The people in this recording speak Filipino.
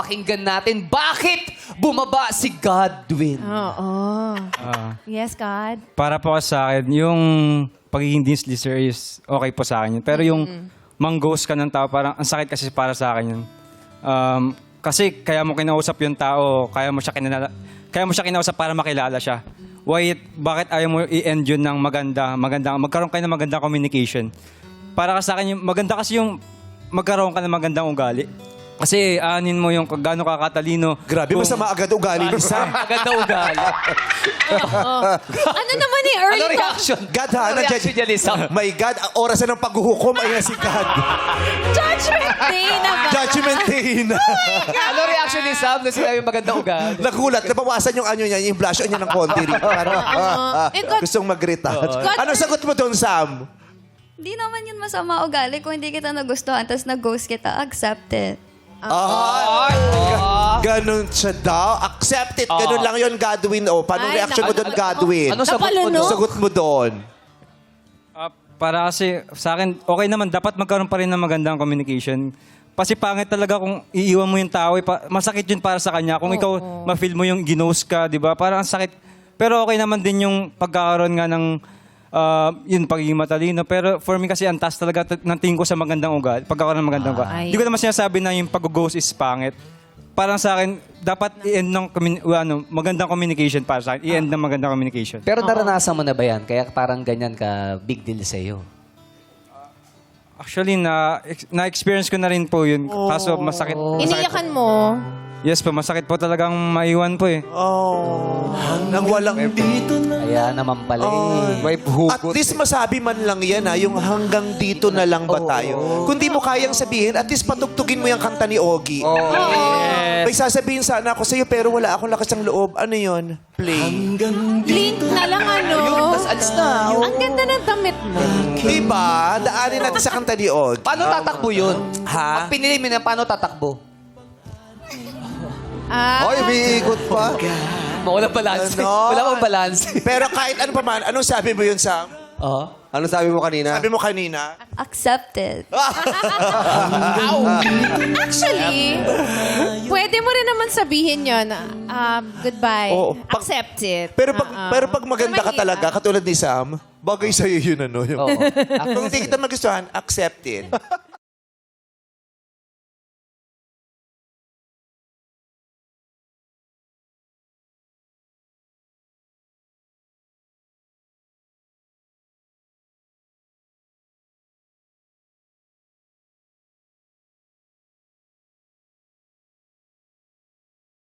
pakinggan natin. Bakit bumaba si Godwin? Oo. Yes, God. Para po sa akin, yung pagiging Dean's Lister is okay po sa akin yun. Pero yung mang-ghost ka ng tao, parang ang sakit kasi para sa akin yun. Kasi kaya mo kinausap yung tao, kaya mo siya kinausap para makilala siya. Bakit ayaw mo i-end yun ng magkaroon kayo ng magandang communication? Para sa akin, maganda kasi yung magkaroon ka ng magandang ugali. Kasi aanin mo yung gaano kakatalino. Grabe, masama agad ugali ni Sam. Maganda ugali. Ano naman ni Earl? Ano reaction? God, ha? Ano reaction niya, Lisa? My God, ang oras na ng paghuhukom. Ayan si God. Judgment Day na ba? Judgment Day na. Ano reaction ni Sam na sinabi maganda ugali? Nagulat, nabawasan yung ano niya, yung blush on niya ng konti rin. Parang, Eh, God, gustong mag-retouch. Ano sagot mo doon, Sam? Di naman yun masama ugali. Kung hindi kita nagustuhan, tapos nag-ghost kita, accept it. Ganun siya daw. Accept it. Ganun lang yun, Godwin. O, paano Ay, reaction mo doon, Godwin? Ano sagot mo Napalunok. doon? Sagot mo doon. Para kasi sa akin, okay naman, dapat magkaroon pa rin ng magandang communication. Kasi pangit talaga kung iiwan mo yung tao, masakit yun para sa kanya. Kung ikaw ma-feel mo yung ginost ka, di ba? Parang ang sakit. Pero okay naman din yung pagkakaroon nga ng yun, pagiging matalino. Pero for me kasi ang taas talaga ng tingin ko sa magandang ugali. Pagkakaroon ng magandang ugali. Ay. Hindi ko naman sinasabi na yung pag-ghost is pangit. Parang sa akin, dapat i-end ng magandang communication para sa akin. I-end ng magandang communication. Pero naranasan mo na ba yan? Kaya parang ganyan ka big deal sa'yo. Actually, na-experience ko na rin po yun. Kaso masakit. iniyakan mo. Yes po, masakit po talagang maiwan po eh. Oh. Nang walang... Kaya naman pala eh. May At least masabi man lang yan, ha, yung hanggang dito na lang ba tayo? Kung di mo kayang sabihin, at least patugtugin mo yung kanta ni Ogie. May sasabihin sana ako sa'yo, pero wala akong lakas ng loob. Ano yun? Play. Blink na lang ano. Tapos alis na. Ang ganda ng damit mo. Diba? Daanin natin sa kanta ni Ogie. Paano tatakbo yun? Ha? Pag pinili mo na, paano tatakbo? Oy, may ikot pa. Walang balance. Ano? Wala pang balance. Pero kahit ano pa man, anong sabi mo yun, Sam? Oo. Ano sabi mo kanina? Sabi mo kanina? Accept it. Actually, pwede mo rin naman sabihin yun. Goodbye. Oo, Accept it. Pero pag maganda ka Mahirap. talaga, katulad ni Sam, bagay sa'yo yun, ano? Yung, Oh. kung hindi kita magustuhan, accept it.